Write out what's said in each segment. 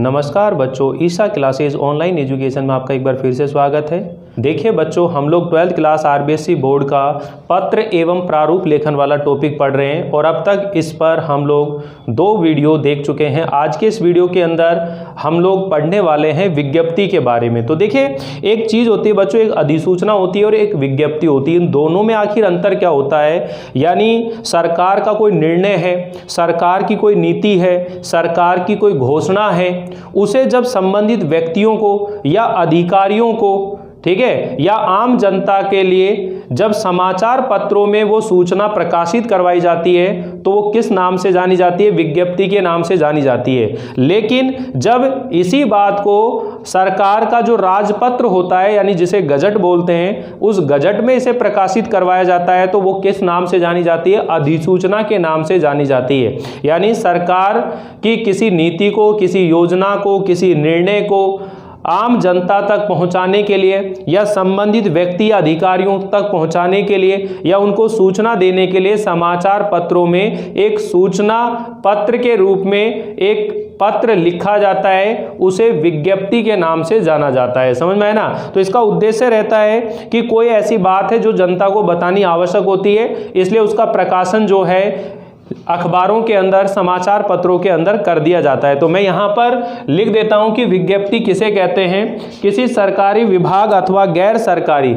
नमस्कार बच्चों, Isha classes online education में आपका एक बार फिर से स्वागत है। देखिए बच्चों, हम लोग 12th क्लास आरबीएसई बोर्ड का पत्र एवं प्रारूप लेखन वाला टॉपिक पढ़ रहे हैं और अब तक इस पर हम लोग 2 वीडियो देख चुके हैं। आज के इस वीडियो के अंदर हम लोग पढ़ने वाले हैं विज्ञप्ति के बारे में। तो देखिए, एक चीज़ होती है बच्चों, एक अधिसूचना होती है और एक विज्ञप्ति होती है। इन दोनों में आखिर अंतर क्या होता है? यानी सरकार का कोई निर्णय है, सरकार की कोई नीति है, सरकार की कोई घोषणा है, उसे जब संबंधित व्यक्तियों को या अधिकारियों को, ठीक है, या आम जनता के लिए जब समाचार पत्रों में वो सूचना प्रकाशित करवाई जाती है तो वो किस नाम से जानी जाती है? विज्ञप्ति के नाम से जानी जाती है। लेकिन जब इसी बात को सरकार का जो राजपत्र होता है, यानी जिसे गजट बोलते हैं, उस गजट में इसे प्रकाशित करवाया जाता है तो वो किस नाम से जानी जाती है? अधिसूचना के नाम से जानी जाती है। यानी सरकार की किसी नीति को, किसी योजना को, किसी निर्णय को आम जनता तक पहुंचाने के लिए या संबंधित व्यक्ति या अधिकारियों तक पहुंचाने के लिए या उनको सूचना देने के लिए समाचार पत्रों में एक सूचना पत्र के रूप में एक पत्र लिखा जाता है, उसे विज्ञप्ति के नाम से जाना जाता है। समझ में है ना? तो इसका उद्देश्य रहता है कि कोई ऐसी बात है जो जनता को बतानी आवश्यक होती है, इसलिए उसका प्रकाशन जो है अखबारों के अंदर, समाचार पत्रों के अंदर कर दिया जाता है। तो मैं यहां पर लिख देता हूं कि विज्ञप्ति किसे कहते हैं? किसी सरकारी विभाग अथवा गैर सरकारी,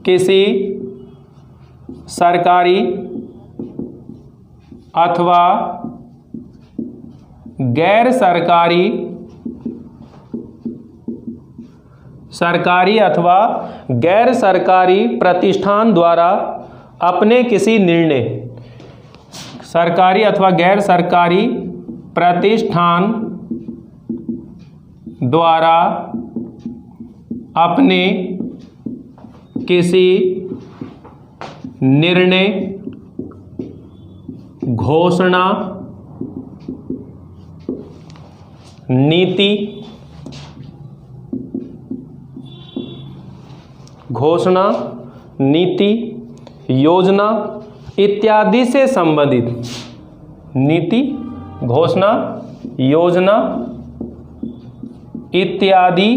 किसी सरकारी अथवा गैर सरकारी, सरकारी अथवा गैर सरकारी प्रतिष्ठान द्वारा अपने किसी निर्णय, सरकारी अथवा गैर सरकारी प्रतिष्ठान द्वारा अपने किसी निर्णय, घोषणा, नीति, घोषणा, नीति, योजना इत्यादि से संबंधित, नीति, घोषणा, योजना इत्यादि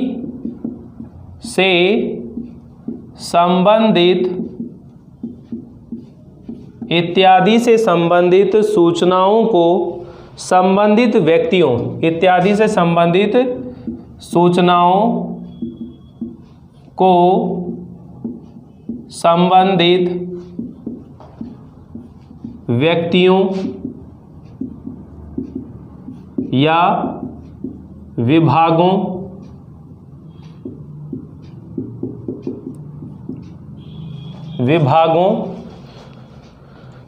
से संबंधित सूचनाओं को संबंधित व्यक्तियों, इत्यादि से संबंधित सूचनाओं को संबंधित व्यक्तियों या विभागों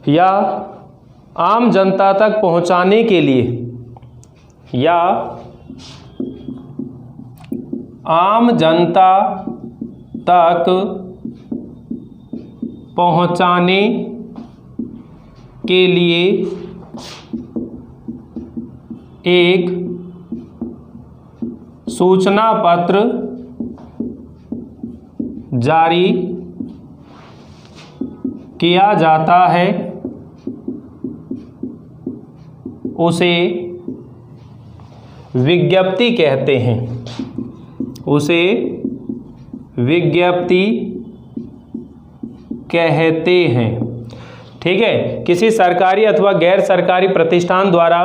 या आम जनता तक पहुंचाने के लिए, या आम जनता तक पहुंचाने के लिए एक सूचना पत्र जारी किया जाता है, उसे विज्ञप्ति कहते हैं। उसे विज्ञप्ति कहते हैं। ठीक है, किसी सरकारी अथवा गैर सरकारी प्रतिष्ठान द्वारा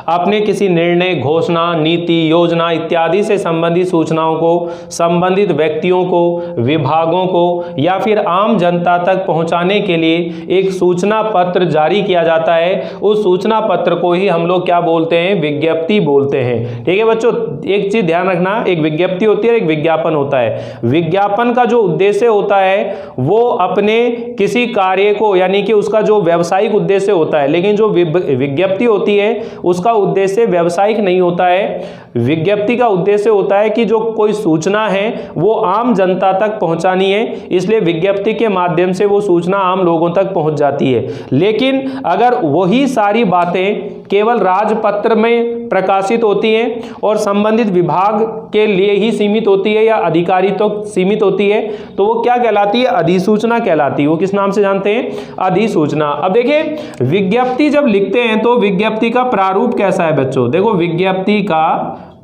अपने किसी निर्णय, घोषणा, नीति, योजना इत्यादि से संबंधित सूचनाओं को संबंधित व्यक्तियों को, विभागों को या फिर आम जनता तक पहुंचाने के लिए एक सूचना पत्र जारी किया जाता है। उस सूचना पत्र को ही हम लोग क्या बोलते हैं? विज्ञप्ति बोलते हैं। ठीक है बच्चों, एक चीज ध्यान रखना, एक विज्ञप्ति होती है, एक विज्ञापन होता है। विज्ञापन का जो उद्देश्य होता है वो अपने किसी कार्य को, यानी कि उसका जो व्यावसायिक उद्देश्य होता है, लेकिन जो विज्ञप्ति होती है उसका उद्देश्य व्यावसायिक नहीं होता है। विज्ञप्ति का उद्देश्य होता है कि जो कोई सूचना है वो आम जनता तक पहुंचानी है, इसलिए विज्ञप्ति के माध्यम से वो सूचना आम लोगों तक पहुंच जाती है। लेकिन अगर वही सारी बातें केवल राजपत्र में प्रकाशित होती हैं और संबंधित विभाग के लिए ही सीमित होती है या अधिकारी तो सीमित होती है, तो वो क्या कहलाती है? अधिसूचना कहलाती है। वो किस नाम से जानते हैं? अधिसूचना। अब देखिए विज्ञप्ति जब लिखते हैं तो विज्ञप्ति का प्रारूप कैसा है बच्चों? देखो विज्ञप्ति का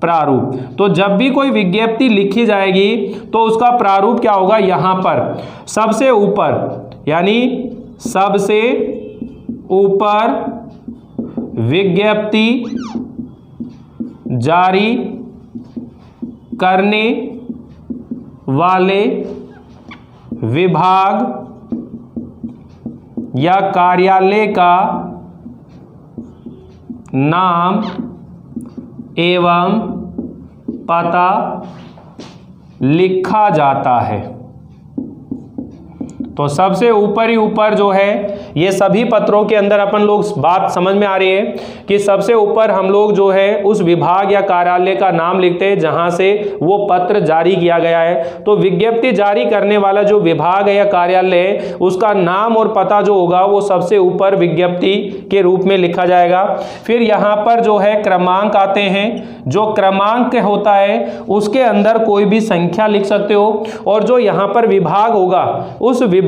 प्रारूप, तो जब भी कोई विज्ञप्ति लिखी जाएगी तो उसका प्रारूप क्या होगा? यहां पर सबसे ऊपर, यानी सबसे ऊपर विज्ञप्ति जारी करने वाले विभाग या कार्यालय का नाम एवं पता लिखा जाता है। तो सबसे ऊपर ही ऊपर जो है, ये सभी पत्रों के अंदर अपन लोग बात समझ में आ रही है कि सबसे ऊपर हम लोग जो है उस विभाग या कार्यालय का नाम लिखते हैं जहां से वो पत्र जारी किया गया है। तो विज्ञप्ति जारी करने वाला जो विभाग है या कार्यालय है उसका नाम और पता जो होगा वो सबसे ऊपर विज्ञप्ति के रूप में लिखा जाएगा। फिर यहाँ पर जो है क्रमांक आते हैं, जो क्रमांक होता है उसके अंदर कोई भी संख्या लिख सकते हो, और जो यहाँ पर विभाग होगा उस विभाग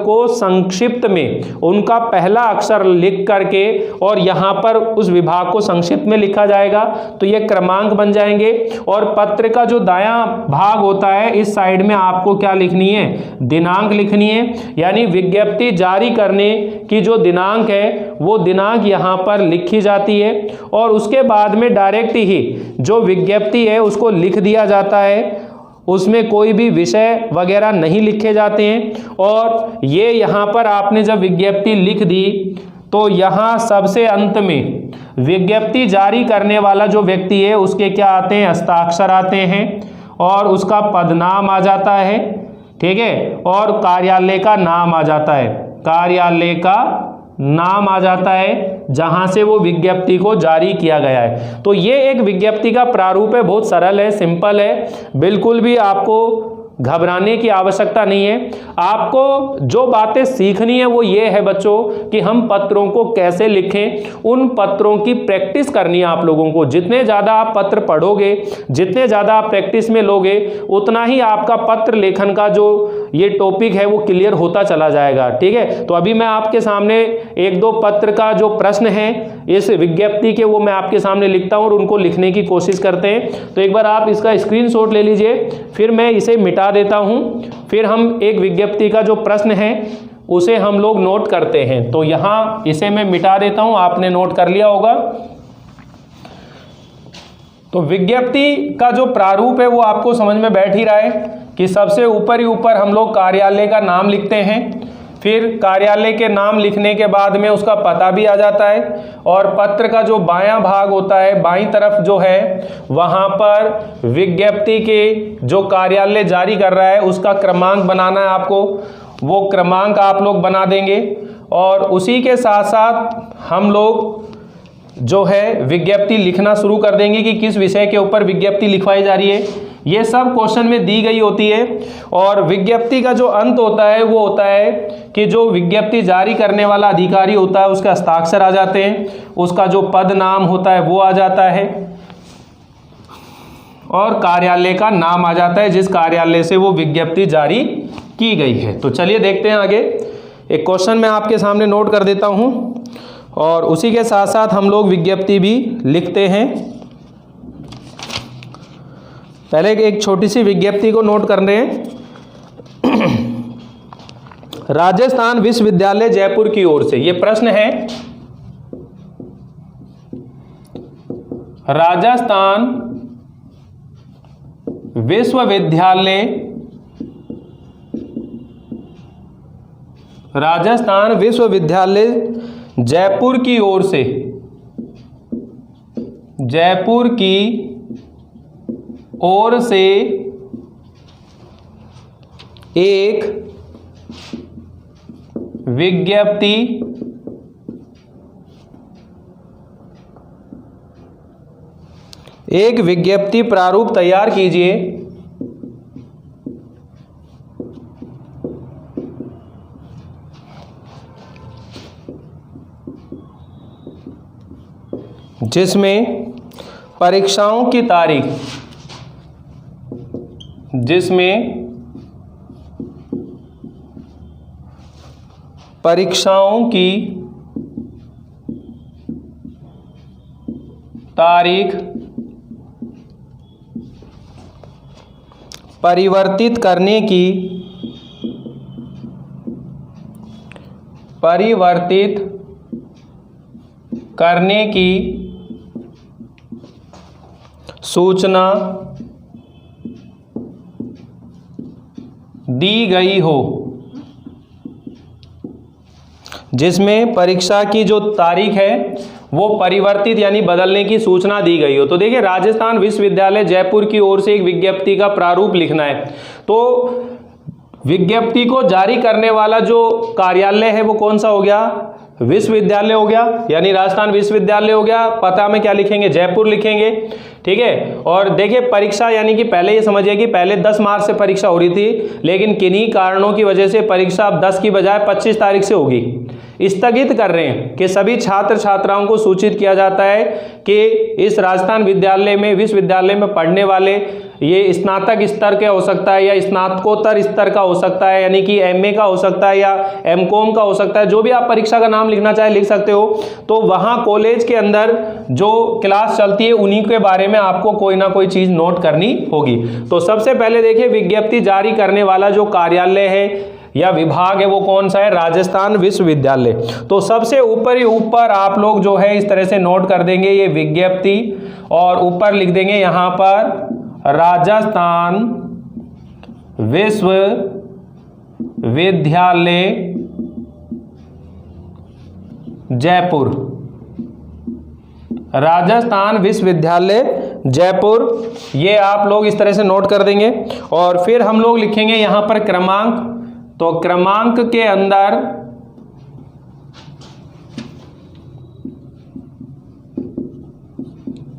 को संक्षिप्त में उनका पहला अक्षर लिख करके और यहां पर उस विभाग को संक्षिप्त में लिखा जाएगा, तो ये क्रमांक बन जाएंगे। और पत्र का जो दायां भाग होता है इस साइड में आपको क्या लिखनी है? दिनांक लिखनी है, यानी विज्ञप्ति जारी करने की जो दिनांक है वो दिनांक यहां पर लिखी जाती है, और उसके बाद में डायरेक्ट ही जो विज्ञप्ति है उसको लिख दिया जाता है, उसमें कोई भी विषय वगैरह नहीं लिखे जाते हैं। और ये यहाँ पर आपने जब विज्ञप्ति लिख दी तो यहाँ सबसे अंत में विज्ञप्ति जारी करने वाला जो व्यक्ति है उसके क्या आते हैं? हस्ताक्षर आते हैं, और उसका पदनाम आ जाता है, ठीक है, और कार्यालय का नाम आ जाता है, कार्यालय का नाम आ जाता है जहां से वो विज्ञप्ति को जारी किया गया है। तो ये एक विज्ञप्ति का प्रारूप है, बहुत सरल है, सिंपल है, बिल्कुल भी आपको घबराने की आवश्यकता नहीं है। आपको जो बातें सीखनी है वो ये है बच्चों कि हम पत्रों को कैसे लिखें, उन पत्रों की प्रैक्टिस करनी है आप लोगों को। जितने ज़्यादा आप पत्र पढ़ोगे, जितने ज़्यादा आप प्रैक्टिस में लोगे, उतना ही आपका पत्र लेखन का जो ये टॉपिक है वो क्लियर होता चला जाएगा, ठीक है। तो अभी मैं आपके सामने एक दो पत्र का जो प्रश्न है इस विज्ञप्ति के वो मैं आपके सामने लिखता हूँ और उनको लिखने की कोशिश करते हैं। तो एक बार आप इसका स्क्रीनशॉट ले लीजिए, फिर मैं इसे मिटा देता हूं, फिर हम एक विज्ञप्ति का जो प्रश्न है उसे हम लोग नोट करते हैं। तो यहां इसे मैं मिटा देता हूं, आपने नोट कर लिया होगा। तो विज्ञप्ति का जो प्रारूप है वो आपको समझ में बैठ ही रहा है कि सबसे ऊपर ही ऊपर हम लोग कार्यालय का नाम लिखते हैं, फिर कार्यालय के नाम लिखने के बाद में उसका पता भी आ जाता है, और पत्र का जो बायां भाग होता है, बाईं तरफ जो है वहां पर विज्ञप्ति के जो कार्यालय जारी कर रहा है उसका क्रमांक बनाना है आपको, वो क्रमांक आप लोग बना देंगे। और उसी के साथ साथ हम लोग जो है विज्ञप्ति लिखना शुरू कर देंगे कि किस विषय के ऊपर विज्ञप्ति लिखवाई जा रही है। ये सब क्वेश्चन में दी गई होती है। और विज्ञप्ति का जो अंत होता है वो होता है कि जो विज्ञप्ति जारी करने वाला अधिकारी होता है उसके हस्ताक्षर आ जाते हैं, उसका जो पद नाम होता है वो आ जाता है, और कार्यालय का नाम आ जाता है जिस कार्यालय से वो विज्ञप्ति जारी की गई है। तो चलिए देखते हैं आगे। एक क्वेश्चन मैं आपके सामने नोट कर देता हूं और उसी के साथ साथ हम लोग विज्ञप्ति भी लिखते हैं। पहले एक छोटी सी विज्ञप्ति को नोट कर रहे हैं। राजस्थान विश्वविद्यालय जयपुर की ओर से, ये प्रश्न है, राजस्थान विश्वविद्यालय जयपुर की ओर से, जयपुर की ओर से एक विज्ञप्ति प्रारूप तैयार कीजिए। जिसमें परीक्षाओं की तारीख, जिसमें परीक्षाओं की तारीख परिवर्तित करने की सूचना दी गई हो, जिसमें परीक्षा की जो तारीख है वो परिवर्तित यानी बदलने की सूचना दी गई हो। तो देखिए, राजस्थान विश्वविद्यालय जयपुर की ओर से एक विज्ञप्ति का प्रारूप लिखना है। तो विज्ञप्ति को जारी करने वाला जो कार्यालय है वो कौन सा हो गया? विश्वविद्यालय हो गया, यानी राजस्थान विश्वविद्यालय हो गया। पता में क्या लिखेंगे? जयपुर लिखेंगे, ठीक है। और देखिए, परीक्षा यानी कि पहले ये समझिए कि पहले 10 मार्च से परीक्षा हो रही थी, लेकिन किन्हीं कारणों की वजह से परीक्षा अब 10 की बजाय 25 तारीख से होगी। स्थगित कर रहे हैं कि सभी छात्र छात्राओं को सूचित किया जाता है कि इस राजस्थान विश्वविद्यालय में पढ़ने वाले, ये स्नातक स्तर का हो सकता है या स्नातकोत्तर स्तर का हो सकता है, यानी कि एमए का हो सकता है या एमकॉम का हो सकता है, जो भी आप परीक्षा का नाम लिखना चाहे लिख सकते हो। तो वहाँ कॉलेज के अंदर जो क्लास चलती है उन्हीं के बारे में आपको कोई ना कोई चीज़ नोट करनी होगी। तो सबसे पहले देखिए, विज्ञप्ति जारी करने वाला जो कार्यालय है या विभाग है वो कौन सा है? राजस्थान विश्वविद्यालय। तो सबसे ऊपर आप लोग जो है इस तरह से नोट कर देंगे ये विज्ञप्ति, और ऊपर लिख देंगे यहाँ पर राजस्थान विश्वविद्यालय जयपुर। राजस्थान विश्वविद्यालय जयपुर, ये आप लोग इस तरह से नोट कर देंगे। और फिर हम लोग लिखेंगे यहाँ पर क्रमांक। तो क्रमांक के अंदर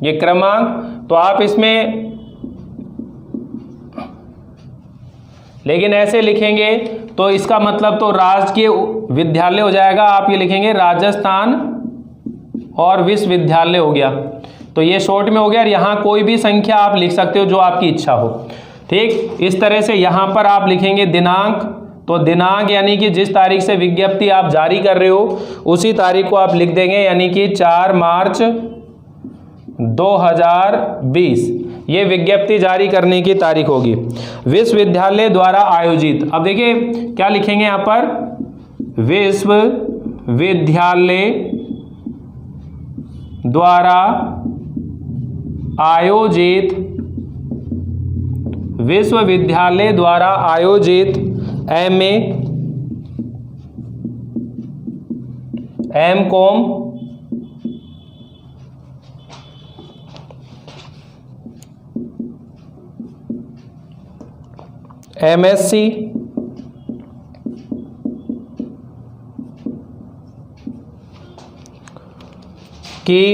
ये क्रमांक, तो आप इसमें लेकिन ऐसे लिखेंगे तो इसका मतलब तो राजकीय विद्यालय हो जाएगा। आप ये लिखेंगे राजस्थान और विश्वविद्यालय हो गया। तो ये शॉर्ट में हो गया। और यहाँ कोई भी संख्या आप लिख सकते हो जो आपकी इच्छा हो, ठीक। इस तरह से यहाँ पर आप लिखेंगे दिनांक। तो दिनांक यानी कि जिस तारीख से विज्ञप्ति आप जारी कर रहे हो उसी तारीख को आप लिख देंगे, यानी कि 4 मार्च 2020 ये विज्ञप्ति जारी करने की तारीख होगी। विश्वविद्यालय द्वारा आयोजित, अब देखिए क्या लिखेंगे यहाँ पर? विश्वविद्यालय द्वारा आयोजित, विश्वविद्यालय द्वारा आयोजित एमए, एमकॉम, एमएससी, की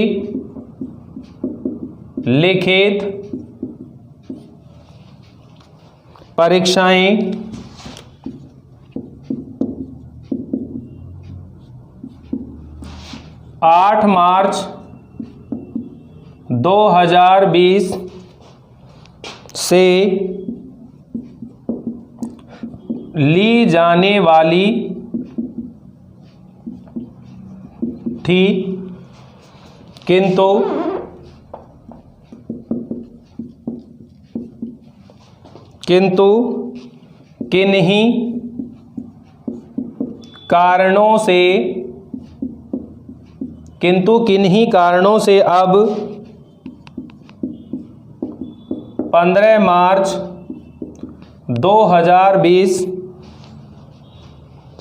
लिखित परीक्षाएं 8 मार्च 2020 से ली जाने वाली थी, किंतु किन्हीं कारणों से अब 15 मार्च 2020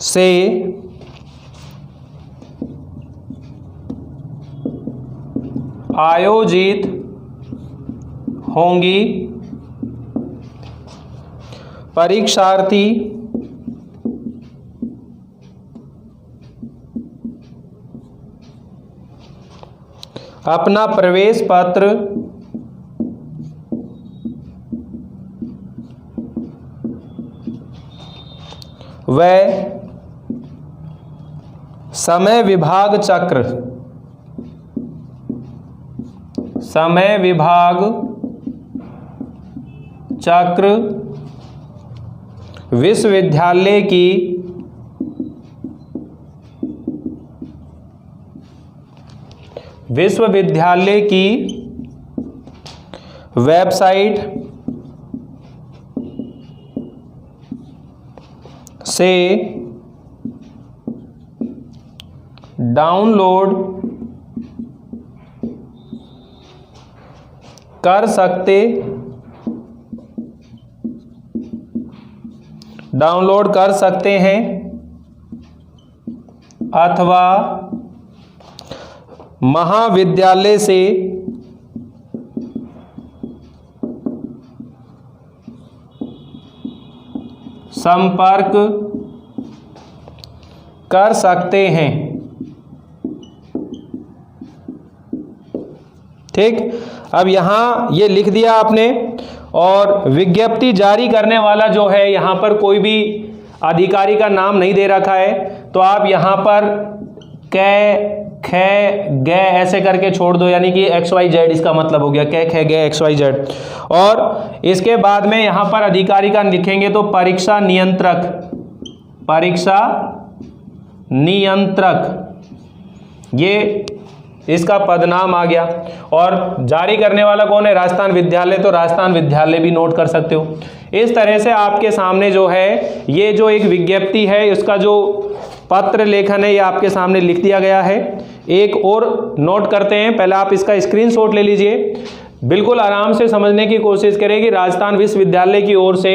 से आयोजित होंगी। परीक्षार्थी अपना प्रवेश पत्र व समय विभाग चक्र समय विभाग चक्र विश्वविद्यालय की वेबसाइट से डाउनलोड कर सकते हैं अथवा महाविद्यालय से संपर्क कर सकते हैं। ठीक, अब यहाँ ये लिख दिया आपने, और विज्ञप्ति जारी करने वाला जो है यहाँ पर कोई भी अधिकारी का नाम नहीं दे रखा है, तो आप यहाँ पर कै खे गे ऐसे करके छोड़ दो, यानी कि XYZ इसका मतलब हो गया, कै खे गे XYZ। और इसके बाद में यहाँ पर अधिकारी का लिखेंगे तो परीक्षा नियंत्रक, ये इसका पदनाम आ गया। और जारी करने वाला कौन है? राजस्थान विद्यालय, तो राजस्थान विद्यालय भी नोट कर सकते हो। इस तरह से आपके सामने जो है ये जो एक विज्ञप्ति है, इसका जो पत्र लेखन है ये आपके सामने लिख दिया गया है। एक और नोट करते हैं, पहले आप इसका स्क्रीनशॉट ले लीजिए, बिल्कुल आराम से समझने की कोशिश करें कि राजस्थान विश्वविद्यालय की ओर से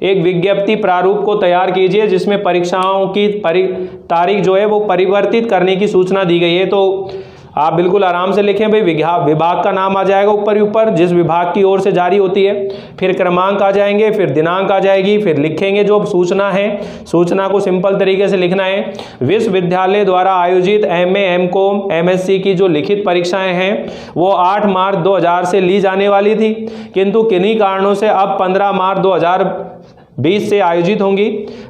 एक विज्ञप्ति प्रारूप को तैयार कीजिए जिसमें परीक्षाओं की तारीख जो है वो परिवर्तित करने की सूचना दी गई है। तो आप बिल्कुल आराम से लिखें भाई, विभाग का नाम आ जाएगा ऊपर ही ऊपर, जिस विभाग की ओर से जारी होती है, फिर क्रमांक आ जाएंगे, फिर दिनांक आ जाएगी, फिर लिखेंगे जो सूचना है, सूचना को सिंपल तरीके से लिखना है। विश्वविद्यालय द्वारा आयोजित MA, MCom, MSc की जो लिखित परीक्षाएं हैं वो 8 मार्च 2000 से ली जाने वाली थी, किंतु किन्हीं कारणों से अब 15 मार्च 2020 से आयोजित होंगी।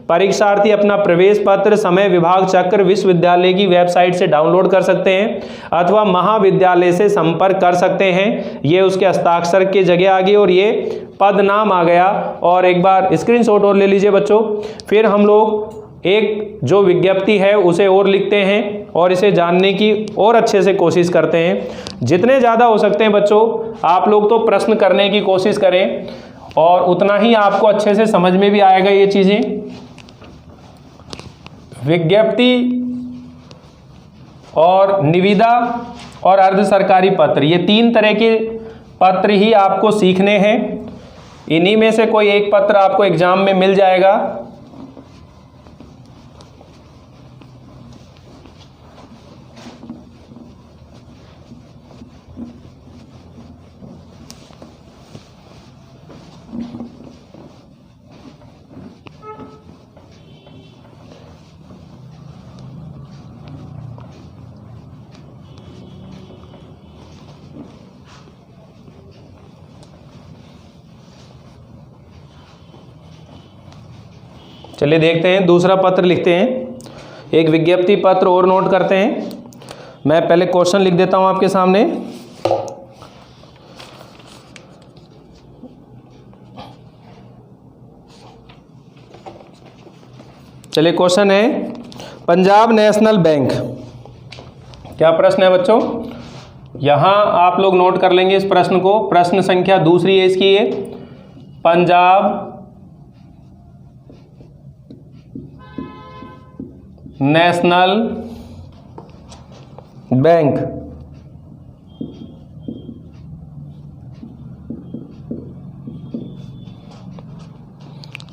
परीक्षार्थी अपना प्रवेश पत्र समय विभाग चक्र विश्वविद्यालय की वेबसाइट से डाउनलोड कर सकते हैं अथवा महाविद्यालय से संपर्क कर सकते हैं। ये उसके हस्ताक्षर की जगह आ गई और ये पद नाम आ गया। और एक बार स्क्रीनशॉट और ले लीजिए बच्चों। फिर हम लोग एक जो विज्ञप्ति है उसे और लिखते हैं और इसे जानने की और अच्छे से कोशिश करते हैं। जितने ज़्यादा हो सकते हैं बच्चों आप लोग तो प्रश्न करने की कोशिश करें और उतना ही आपको अच्छे से समझ में भी आएगा ये चीज़ें। विज्ञप्ति और निविदा और अर्ध सरकारी पत्र, ये 3 तरह के पत्र ही आपको सीखने हैं। इन्हीं में से कोई एक पत्र आपको एग्जाम में मिल जाएगा। चलिए देखते हैं, दूसरा पत्र लिखते हैं। एक विज्ञप्ति पत्र और नोट करते हैं। मैं पहले क्वेश्चन लिख देता हूं आपके सामने। चलिए क्वेश्चन है, पंजाब नेशनल बैंक। क्या प्रश्न है बच्चों? यहां आप लोग नोट कर लेंगे इस प्रश्न को। प्रश्न संख्या दूसरी है इसकी, ये पंजाब नेशनल बैंक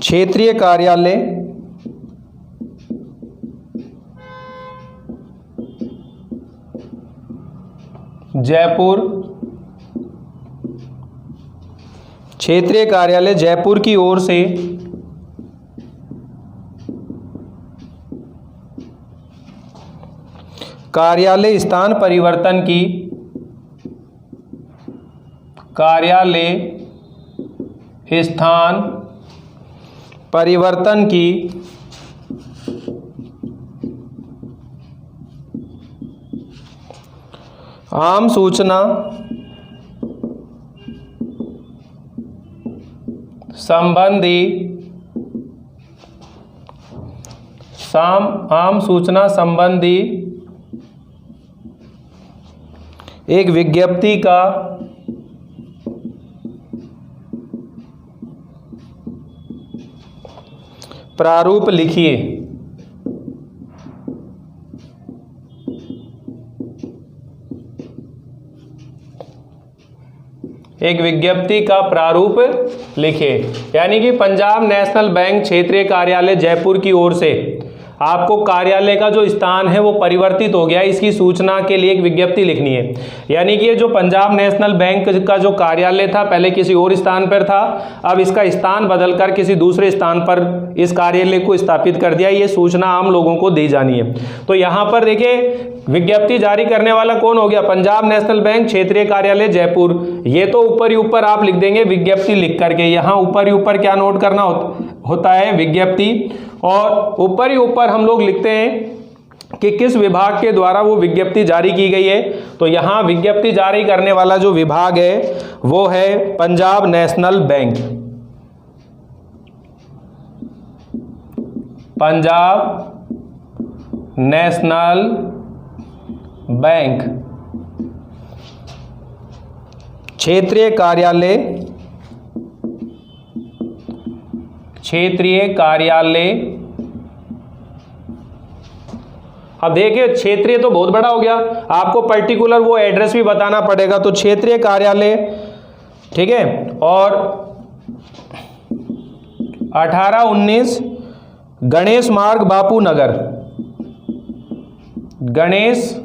क्षेत्रीय कार्यालय जयपुर, क्षेत्रीय कार्यालय जयपुर की ओर से कार्यालय स्थान परिवर्तन की आम सूचना संबंधी आम सूचना संबंधी एक विज्ञप्ति का प्रारूप लिखिए। एक विज्ञप्ति का प्रारूप लिखे, यानी कि पंजाब नेशनल बैंक क्षेत्रीय कार्यालय जयपुर की ओर से आपको कार्यालय का जो स्थान है वो परिवर्तित हो गया, इसकी सूचना के लिए एक विज्ञप्ति लिखनी है। यानी कि ये जो पंजाब नेशनल बैंक का जो कार्यालय था पहले किसी और स्थान पर था, अब इसका स्थान बदलकर किसी दूसरे स्थान पर इस कार्यालय को स्थापित कर दिया। ये सूचना आम लोगों को दी जानी है। तो यहाँ पर देखिए विज्ञप्ति जारी करने वाला कौन हो गया, पंजाब नेशनल बैंक क्षेत्रीय कार्यालय जयपुर। ये तो ऊपर ही ऊपर आप लिख देंगे विज्ञप्ति लिख करके, यहाँ ऊपर ही ऊपर क्या नोट करना होता है, विज्ञप्ति। और ऊपर ही ऊपर हम लोग लिखते हैं कि किस विभाग के द्वारा वो विज्ञप्ति जारी की गई है। तो यहाँ विज्ञप्ति जारी करने वाला जो विभाग है वो है Punjab national bank. Punjab national bank क्षेत्रीय कार्यालय अब देखिए क्षेत्रीय तो बहुत बड़ा हो गया, आपको पर्टिकुलर वो एड्रेस भी बताना पड़ेगा। तो क्षेत्रीय कार्यालय, ठीक है, और 1819 गणेश मार्ग बापू नगर, गणेश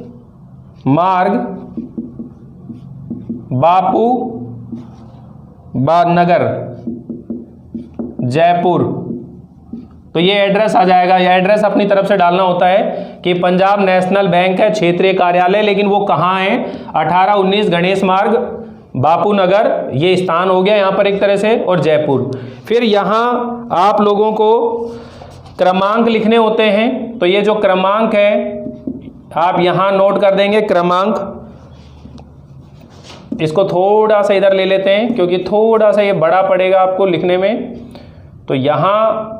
मार्ग बापू नगर जयपुर। तो ये एड्रेस आ जाएगा। ये एड्रेस अपनी तरफ से डालना होता है कि पंजाब नेशनल बैंक है क्षेत्रीय कार्यालय, लेकिन वो कहाँ है, 1819 गणेश मार्ग बापू नगर, ये स्थान हो गया यहाँ पर एक तरह से, और जयपुर। फिर यहाँ आप लोगों को क्रमांक लिखने होते हैं। तो ये जो क्रमांक है आप यहाँ नोट कर देंगे, क्रमांक। इसको थोड़ा सा इधर ले लेते हैं क्योंकि थोड़ा सा ये बड़ा पड़ेगा आपको लिखने में। तो यहाँ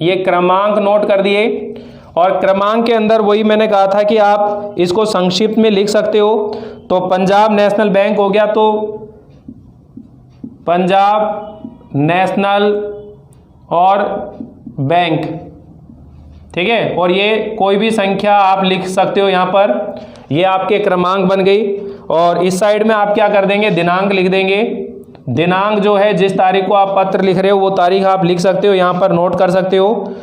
ये क्रमांक नोट कर दिए, और क्रमांक के अंदर वही मैंने कहा था कि आप इसको संक्षिप्त में लिख सकते हो। तो पंजाब नेशनल बैंक हो गया, तो पंजाब नेशनल और बैंक, ठीक है। और ये कोई भी संख्या आप लिख सकते हो यहाँ पर, ये आपके क्रमांक बन गई। और इस साइड में आप क्या कर देंगे, दिनांक लिख देंगे। दिनांक जो है जिस तारीख को आप पत्र लिख रहे हो वो तारीख आप लिख सकते हो, यहाँ पर नोट कर सकते हो।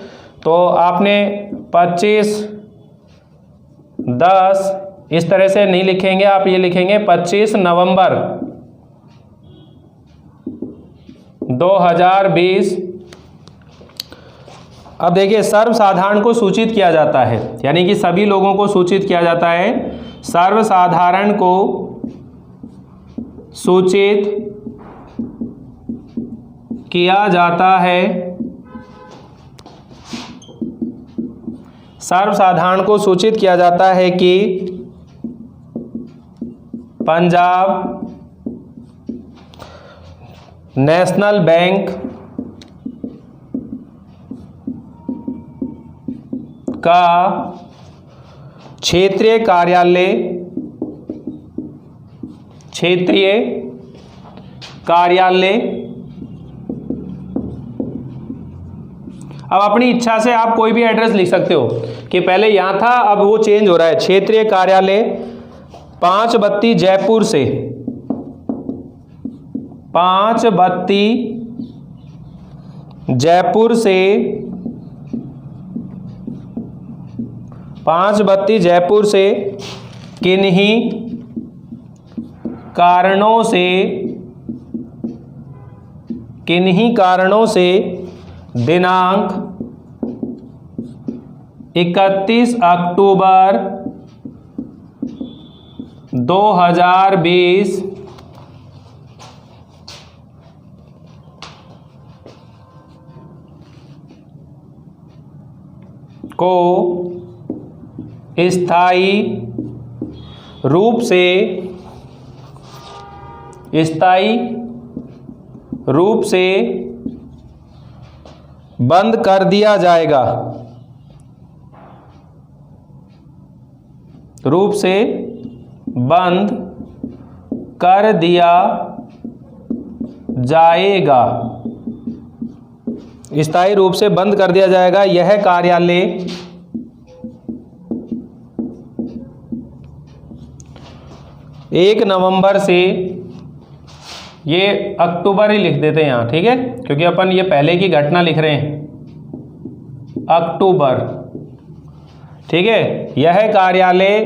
तो आपने 25/10 इस तरह से नहीं लिखेंगे, आप ये लिखेंगे 25 नवंबर 2020। अब देखिए सर्वसाधारण को सूचित किया जाता है, यानी कि सभी लोगों को सूचित किया जाता है। सर्वसाधारण को सूचित किया जाता है, सर्वसाधारण को सूचित किया जाता है कि पंजाब नेशनल बैंक का क्षेत्रीय कार्यालय अब अपनी इच्छा से आप कोई भी एड्रेस लिख सकते हो कि पहले यहाँ था, अब वो चेंज हो रहा है। क्षेत्रीय कार्यालय 5 बत्ती जयपुर से, 5 बत्ती जयपुर से, 5 बत्ती जयपुर से किन्हीं कारणों से दिनांक 31 अक्टूबर 2020 को स्थायी रूप से बंद कर दिया जाएगा। रूप से बंद कर दिया जाएगा। स्थायी रूप से बंद कर दिया जाएगा। यह कार्यालय 1 नवंबर से, ये अक्टूबर ही लिख देते हैं यहाँ, ठीक है, क्योंकि अपन ये पहले की घटना लिख रहे हैं, अक्टूबर, ठीक है। यह कार्यालय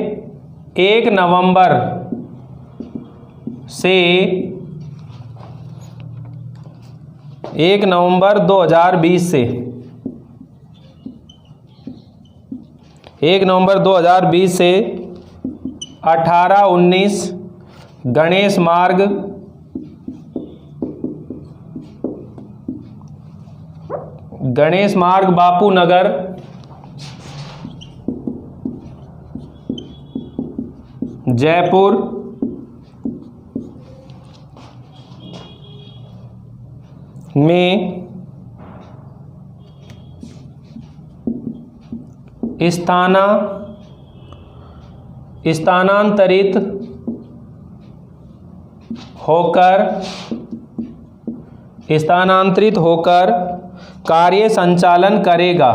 1 नवंबर से 1 नवंबर 2020 से 1 नवंबर 2020 से 18-19 गणेश मार्ग बापू नगर, जयपुर में स्थानांतरित होकर कार्य संचालन करेगा।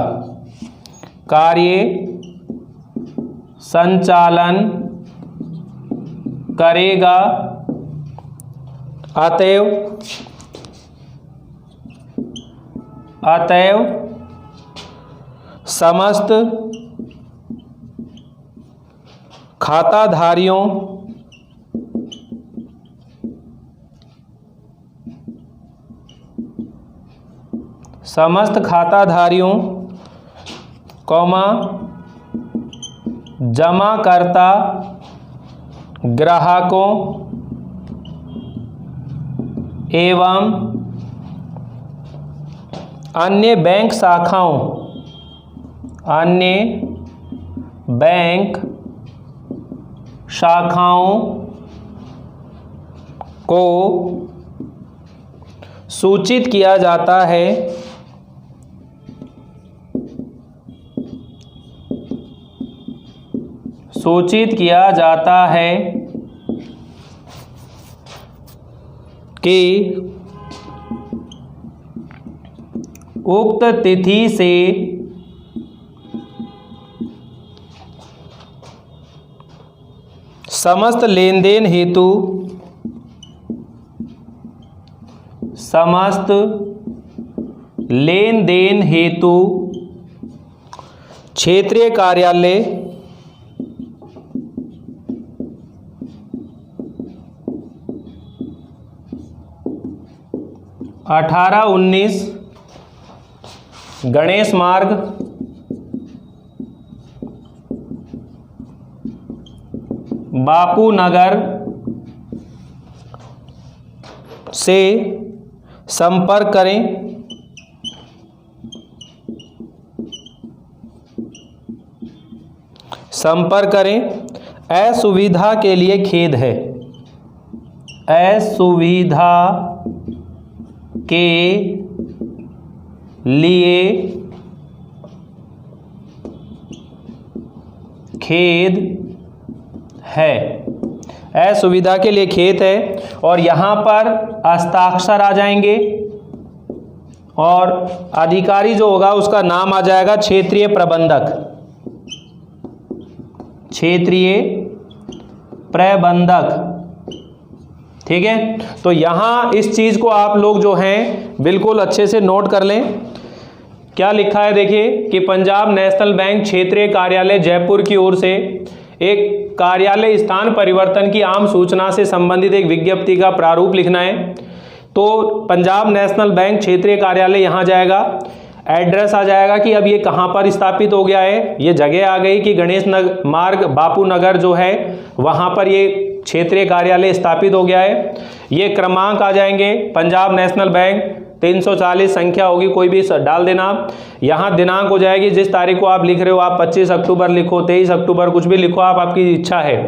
अतएव समस्त खाताधारियों जमाकर्ता ग्राहकों एवं अन्य बैंक शाखाओं को सूचित किया जाता है कि उक्त तिथि से समस्त लेन देन हेतु क्षेत्रीय कार्यालय 18-19 गणेश मार्ग बापू नगर से संपर्क करें। असुविधा के लिए खेद है। असुविधा के लिए खेद है। असुविधा के लिए खेद है। और यहाँ पर हस्ताक्षर आ जाएंगे और अधिकारी जो होगा उसका नाम आ जाएगा क्षेत्रीय प्रबंधक। ठीक है, तो यहाँ इस चीज़ को आप लोग जो हैं बिल्कुल अच्छे से नोट कर लें। क्या लिखा है देखिए कि पंजाब नेशनल बैंक क्षेत्रीय कार्यालय जयपुर की ओर से एक कार्यालय स्थान परिवर्तन की आम सूचना से संबंधित एक विज्ञप्ति का प्रारूप लिखना है। तो पंजाब नेशनल बैंक क्षेत्रीय कार्यालय यहाँ जाएगा, एड्रेस आ जाएगा कि अब ये कहाँ पर स्थापित हो गया है। ये जगह आ गई कि गणेश मार्ग बापू नगर जो है वहाँ पर ये क्षेत्रीय कार्यालय स्थापित हो गया है। ये क्रमांक आ जाएंगे, पंजाब नेशनल बैंक 340 संख्या होगी, कोई भी डाल देना। यहाँ दिनांक हो जाएगी, जिस तारीख को आप लिख रहे हो आप 25 अक्टूबर लिखो, 23 अक्टूबर, कुछ भी लिखो आप, आपकी इच्छा है।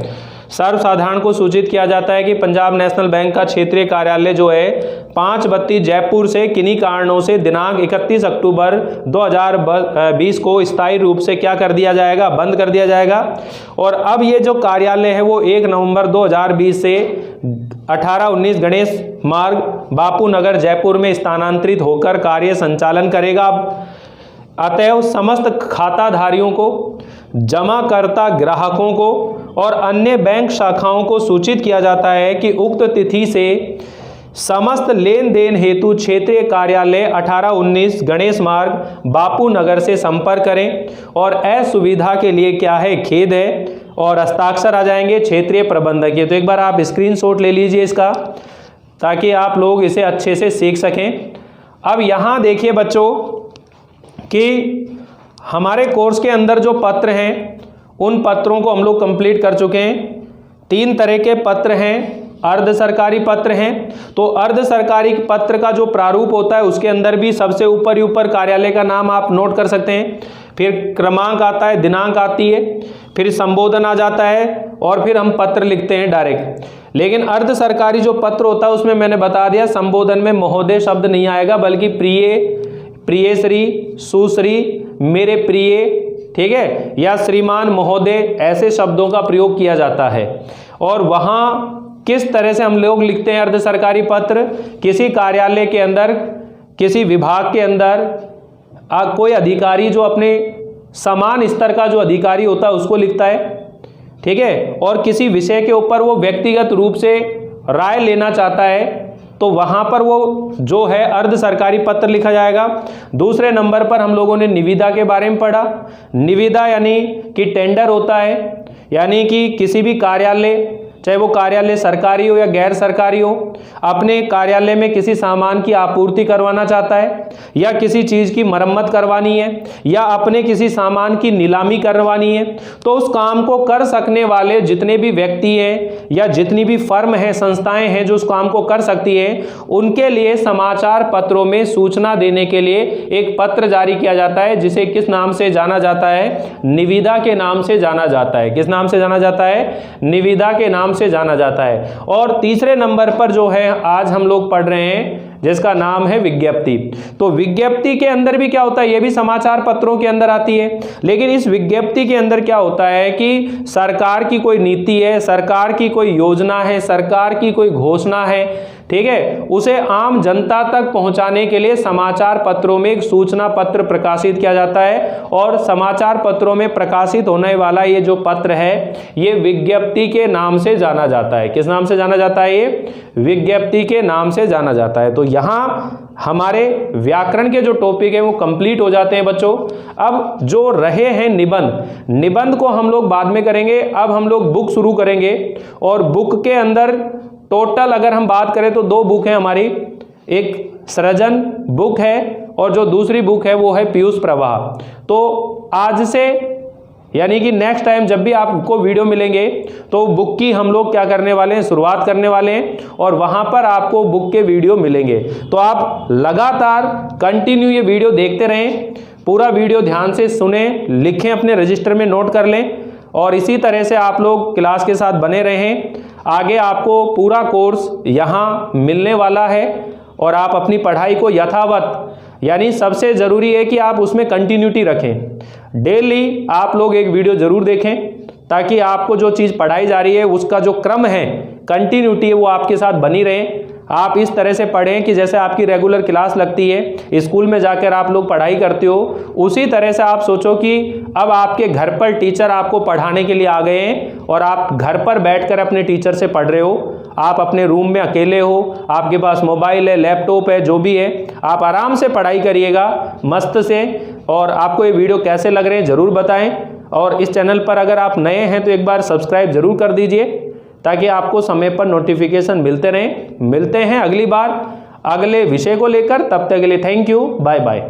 सर्वसाधारण को सूचित किया जाता है कि पंजाब नेशनल बैंक का क्षेत्रीय कार्यालय जो है 532 जयपुर से किन्हीं कारणों से दिनांक 31 अक्टूबर 2020 को स्थायी रूप से क्या कर दिया जाएगा, बंद कर दिया जाएगा। और अब ये जो कार्यालय है वो 1 नवंबर 2020 से 18-19 गणेश मार्ग बापू नगर जयपुर में स्थानांतरित होकर कार्य संचालन करेगा। अतएव समस्त खाताधारियों को, जमाकर्ता ग्राहकों को और अन्य बैंक शाखाओं को सूचित किया जाता है कि उक्त तिथि से समस्त लेन देन हेतु क्षेत्रीय कार्यालय 18-19 गणेश मार्ग बापू नगर से संपर्क करें। और असुविधा के लिए क्या है, खेद है, और हस्ताक्षर आ जाएंगे क्षेत्रीय प्रबंधक के। तो एक बार आप स्क्रीनशॉट ले लीजिए इसका, ताकि आप लोग इसे अच्छे से सीख सकें। अब यहाँ देखिए बच्चों कि हमारे कोर्स के अंदर जो पत्र हैं उन पत्रों को हम लोग कंप्लीट कर चुके हैं। 3 तरह के पत्र हैं, अर्ध सरकारी पत्र हैं। तो अर्ध सरकारी पत्र का जो प्रारूप होता है उसके अंदर भी सबसे ऊपर ही ऊपर कार्यालय का नाम आप नोट कर सकते हैं, फिर क्रमांक आता है, दिनांक आती है, फिर संबोधन आ जाता है और फिर हम पत्र लिखते हैं डायरेक्ट। लेकिन अर्ध सरकारी जो पत्र होता है उसमें मैंने बता दिया संबोधन में महोदय शब्द नहीं आएगा, बल्कि प्रिय, प्रियश्री, सुश्री, मेरे प्रिय, ठीक है, या श्रीमान, महोदय, ऐसे शब्दों का प्रयोग किया जाता है। और वहाँ किस तरह से हम लोग लिखते हैं अर्ध सरकारी पत्र, किसी कार्यालय के अंदर, किसी विभाग के अंदर कोई अधिकारी जो अपने समान स्तर का जो अधिकारी होता है उसको लिखता है, ठीक है, और किसी विषय के ऊपर वो व्यक्तिगत रूप से राय लेना चाहता है तो वहाँ पर वो जो है अर्ध सरकारी पत्र लिखा जाएगा। दूसरे नंबर पर हम लोगों ने निविदा के बारे में पढ़ा। निविदा यानी कि टेंडर होता है, यानी कि किसी भी कार्यालय, चाहे वो कार्यालय सरकारी हो या गैर सरकारी हो, अपने कार्यालय में किसी सामान की आपूर्ति करवाना चाहता है या किसी चीज़ की मरम्मत करवानी है या अपने किसी सामान की नीलामी करवानी है, तो उस काम को कर सकने वाले जितने भी व्यक्ति हैं या जितनी भी फर्म हैं, संस्थाएं हैं जो उस काम को कर सकती हैं, उनके लिए समाचार पत्रों में सूचना देने के लिए एक पत्र जारी किया जाता है, जिसे किस नाम से जाना जाता है, निविदा के नाम से जाना जाता है। किस नाम से जाना जाता है, निविदा के नाम से जाना जाता है। और तीसरे नंबर पर जो है आज हम लोग पढ़ रहे हैं जिसका नाम है विज्ञप्ति। तो विज्ञप्ति के अंदर भी क्या होता है, ये भी समाचार पत्रों के अंदर आती है, लेकिन इस विज्ञप्ति के अंदर क्या होता है कि सरकार की कोई नीति है, सरकार की कोई योजना है, सरकार की कोई घोषणा है, ठीक है, उसे आम जनता तक पहुंचाने के लिए समाचार पत्रों में एक सूचना पत्र प्रकाशित किया जाता है। और समाचार पत्रों में प्रकाशित होने वाला ये जो पत्र है ये विज्ञप्ति के नाम से जाना जाता है। किस नाम से जाना जाता है, ये विज्ञप्ति के नाम से जाना जाता है। तो यहाँ हमारे व्याकरण के जो टॉपिक है वो कंप्लीट हो जाते हैं बच्चों। अब जो रहे हैं निबंध, निबंध को हम लोग बाद में करेंगे। अब हम लोग बुक शुरू करेंगे और बुक के अंदर टोटल अगर हम बात करें तो 2 बुक है हमारी, एक सृजन बुक है और जो दूसरी बुक है वो है पीयूष प्रवाह। तो आज से यानी कि नेक्स्ट टाइम जब भी आपको वीडियो मिलेंगे तो बुक की हम लोग क्या करने वाले हैं, शुरुआत करने वाले हैं और वहां पर आपको बुक के वीडियो मिलेंगे। तो आप लगातार कंटिन्यू ये वीडियो देखते रहें, पूरा वीडियो ध्यान से सुने, लिखें, अपने रजिस्टर में नोट कर लें और इसी तरह से आप लोग क्लास के साथ बने रहें। आगे आपको पूरा कोर्स यहाँ मिलने वाला है और आप अपनी पढ़ाई को यथावत, यानी सबसे ज़रूरी है कि आप उसमें कंटिन्यूटी रखें। डेली आप लोग एक वीडियो ज़रूर देखें ताकि आपको जो चीज़ पढ़ाई जा रही है उसका जो क्रम है, कंटिन्यूटी है, वो आपके साथ बनी रहे। आप इस तरह से पढ़ें कि जैसे आपकी रेगुलर क्लास लगती है, स्कूल में जाकर आप लोग पढ़ाई करते हो, उसी तरह से आप सोचो कि अब आपके घर पर टीचर आपको पढ़ाने के लिए आ गए हैं और आप घर पर बैठकर अपने टीचर से पढ़ रहे हो। आप अपने रूम में अकेले हो, आपके पास मोबाइल है, लैपटॉप है, जो भी है, आप आराम से पढ़ाई करिएगा मस्त से। और आपको ये वीडियो कैसे लग रहे हैं ज़रूर बताएं। और इस चैनल पर अगर आप नए हैं तो एक बार सब्सक्राइब ज़रूर कर दीजिए ताकि आपको समय पर नोटिफिकेशन मिलते रहें। मिलते हैं अगली बार अगले विषय को लेकर, तब तक के लिए थैंक यू, बाय बाय।